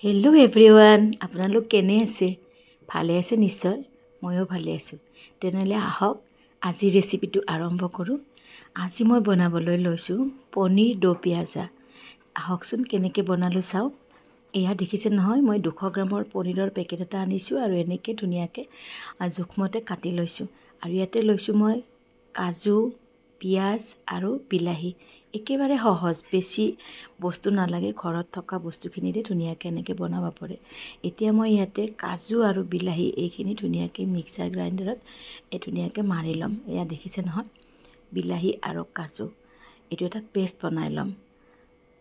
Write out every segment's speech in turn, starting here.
Hello' everyone, আপোনালোক কেনে আছে? ভালে আছে নিশ্চয়, ময়ো ভালে আছোঁ। তেনেহ'লে আহক আজি ৰেচিপিটো আৰম্ভ কৰোঁ। আজি মই বনাবলৈ লৈছোঁ পনীৰ দো পিয়াজা। আহকচোন কেনেকৈ বনালোঁ চাওঁ। এয়া দেখিছে নহয়, মই 200 গ্ৰামৰ পনীৰৰ পেকেট এটা আনিছোঁ আৰু এনেকৈ ধুনীয়াকৈ জোখমতে কাটি লৈছোঁ। আৰু ইয়াতে লৈছোঁ মই কাজু, পিঁয়াজ আৰু বিলাহী। একেবাৰে সহজ, বেছি বস্তু নালাগে, ঘৰত থকা বস্তুখিনিৰে ধুনীয়াকৈ এনেকৈ বনাব পাৰে। এতিয়া মই ইয়াতে কাজু আৰু বিলাহী এইখিনি ধুনীয়াকৈ মিক্সাৰ গ্ৰাইণ্ডাৰত ধুনীয়াকৈ মাৰি ল'ম। এয়া দেখিছে নহয়, বিলাহী আৰু কাজু এইটো এটা পেষ্ট বনাই ল'ম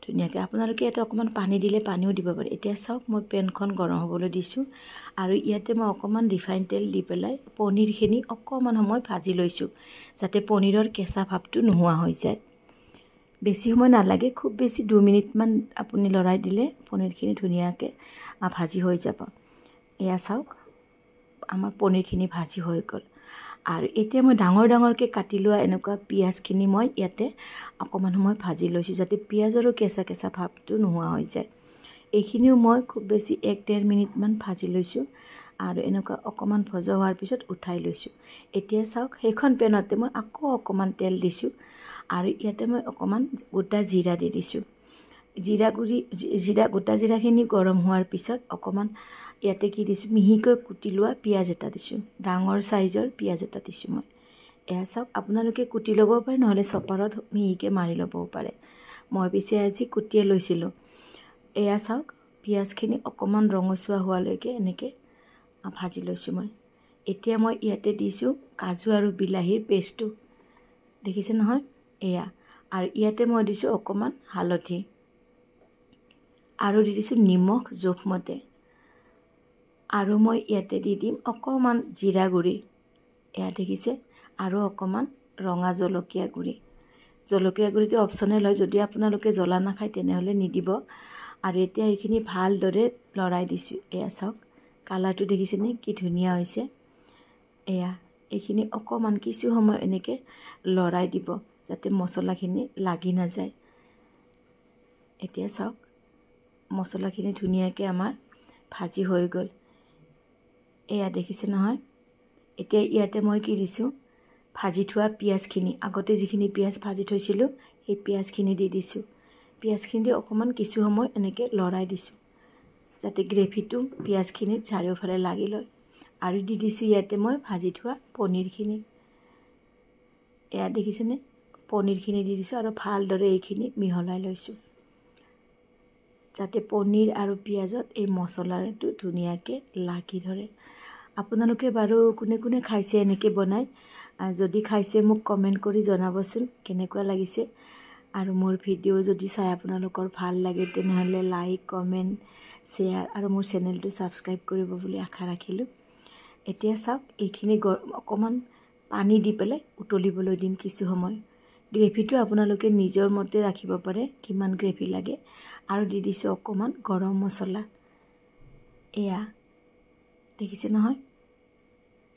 ধুনীয়াকৈ। আপোনালোকে ইয়াতে অকণমান পানী দিলে পানীও দিব পাৰে। এতিয়া চাওক, মই পেনখন গৰম হ'বলৈ দিছোঁ আৰু ইয়াতে মই অকণমান ৰিফাইন তেল দি পেলাই পনীৰখিনি অকণমান সময় ভাজি লৈছোঁ, যাতে পনীৰৰ কেঁচা ভাৱটো নোহোৱা হৈ যায়। বেছি সময় নালাগে, খুব বেছি 2 মিনিটমান আপুনি লৰাই দিলে পনীৰখিনি ধুনীয়াকৈ ভাজি হৈ যাব। এয়া চাওক, আমাৰ পনীৰখিনি ভাজি হৈ গ'ল। আৰু এতিয়া মই ডাঙৰ ডাঙৰকৈ কাটি লোৱা এনেকুৱা পিঁয়াজখিনি মই ইয়াতে অকণমান সময় ভাজি লৈছোঁ, যাতে পিঁয়াজৰো কেঁচা কেঁচা ভাৱটো নোহোৱা হৈ যায়। এইখিনিও মই খুব বেছি 1-1.5 মিনিটমান ভাজি লৈছোঁ আৰু এনেকুৱা অকণমান ভজা হোৱাৰ পিছত উঠাই লৈছোঁ। এতিয়া চাওক, সেইখন পেনতে মই আকৌ অকণমান তেল দিছোঁ আৰু ইয়াতে মই অকণমান গোটা জিৰা দি দিছোঁ। গোটা জিৰাখিনি গৰম হোৱাৰ পিছত অকণমান ইয়াতে কি দিছোঁ, মিহিকৈ কুটি লোৱা পিঁয়াজ এটা দিছোঁ, ডাঙৰ চাইজৰ পিঁয়াজ এটা দিছোঁ মই। এয়া চাওক, আপোনালোকে কুটি ল'ব পাৰে, নহ'লে চপাৰত মিহিকৈ মাৰি ল'বও পাৰে। মই পিছে আজি কুটিয়ে লৈছিলোঁ। এয়া চাওক, পিঁয়াজখিনি অকণমান ৰঙচুৱা হোৱালৈকে এনেকৈ ভাজি লৈছোঁ মই। এতিয়া মই ইয়াতে দিছোঁ কাজু আৰু বিলাহীৰ পেষ্টটো, দেখিছে নহয় এয়া। আৰু ইয়াতে মই দিছোঁ অকণমান হালধি আৰু দি দিছোঁ নিমখ জোখমতে। আৰু মই ইয়াতে দি দিম অকণমান জিৰা গুড়ি, এয়া দেখিছে, আৰু অকণমান ৰঙা জলকীয়া গুড়ি। জলকীয়া গুড়িটো অপশ্যনেল হয়, যদি আপোনালোকে জ্বলা নাখায় তেনেহ'লে নিদিব। আৰু এতিয়া এইখিনি ভালদৰে লৰাই দিছোঁ। এয়া চাওক, কালাৰটো দেখিছেনে কি ধুনীয়া হৈছে। এয়া এইখিনি অকণমান কিছু সময় এনেকৈ লৰাই দিব, যাতে মছলাখিনি লাগি নাযায়। এতিয়া চাওক, মছলাখিনি ধুনীয়াকৈ আমাৰ ভাজি হৈ গ'ল। এয়া দেখিছে নহয়। এতিয়া ইয়াতে মই কি দিছোঁ, ভাজি থোৱা পিঁয়াজখিনি, আগতে যিখিনি পিঁয়াজ ভাজি থৈছিলোঁ সেই পিঁয়াজখিনি দি দিছোঁ। পিঁয়াজখিনি দি অকণমান কিছু সময় এনেকৈ লৰাই দিছোঁ, যাতে গ্ৰেভিটো পিঁয়াজখিনিত চাৰিওফালে লাগি লয়। আৰু দি দিছোঁ ইয়াতে মই ভাজি থোৱা পনীৰখিনি। এয়া দেখিছেনে, পনীৰখিনি দি দিছোঁ আৰু ভালদৰে এইখিনি মিহলাই লৈছোঁ, যাতে পনীৰ আৰু পিঁয়াজত এই মছলাটো ধুনীয়াকৈ লাগি ধৰে। আপোনালোকে বাৰু কোনে কোনে খাইছে এনেকৈ বনাই? যদি খাইছে মোক কমেণ্ট কৰি জনাবচোন কেনেকুৱা লাগিছে। আৰু মোৰ ভিডিঅ' যদি চাই আপোনালোকৰ ভাল লাগে তেনেহ'লে লাইক, কমেণ্ট, শ্বেয়াৰ আৰু মোৰ চেনেলটো ছাবস্ক্ৰাইব কৰিব বুলি আশা ৰাখিলোঁ। এতিয়া চাওক, এইখিনি অকণমান পানী দি পেলাই উতলিবলৈ দিম কিছু সময়। গ্ৰেভিটো আপোনালোকে নিজৰ মতে ৰাখিব পাৰে, কিমান গ্ৰেভি লাগে। আৰু দি দিছোঁ অকণমান গৰম মছলা। এয়া দেখিছে নহয়।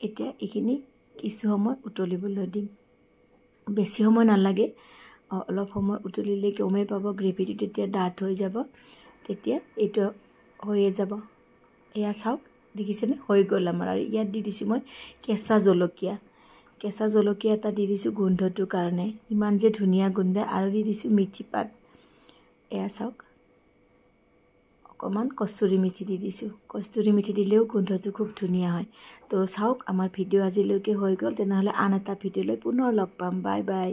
এতিয়া এইখিনি কিছু সময় উতলিবলৈ দিম, বেছি সময় নালাগে, অলপ সময় উতলিলে গমেই পাব গ্ৰেভিটো তেতিয়া ডাঠ হৈ যাব, তেতিয়া এইটো হৈয়ে যাব। এয়া চাওক, দেখিছেনে হৈ গ'ল আমাৰ। আৰু ইয়াত দি দিছোঁ মই কেঁচা জলকীয়া এটা দি দিছোঁ গোন্ধটোৰ কাৰণে, ইমান যে ধুনীয়া গোন্ধ। আৰু দি দিছোঁ মিঠি পাত। এয়া চাওক, অকণমান কস্তুৰী মেথি দি দিছোঁ। কস্তুৰী মেথি দিলেও গোন্ধটো খুব ধুনীয়া হয়। তো চাওক, আমাৰ ভিডিঅ' আজিলৈকে হৈ গ'ল। তেনেহ'লে আন এটা ভিডিঅ'লৈ পুনৰ লগ পাম। Bye bye.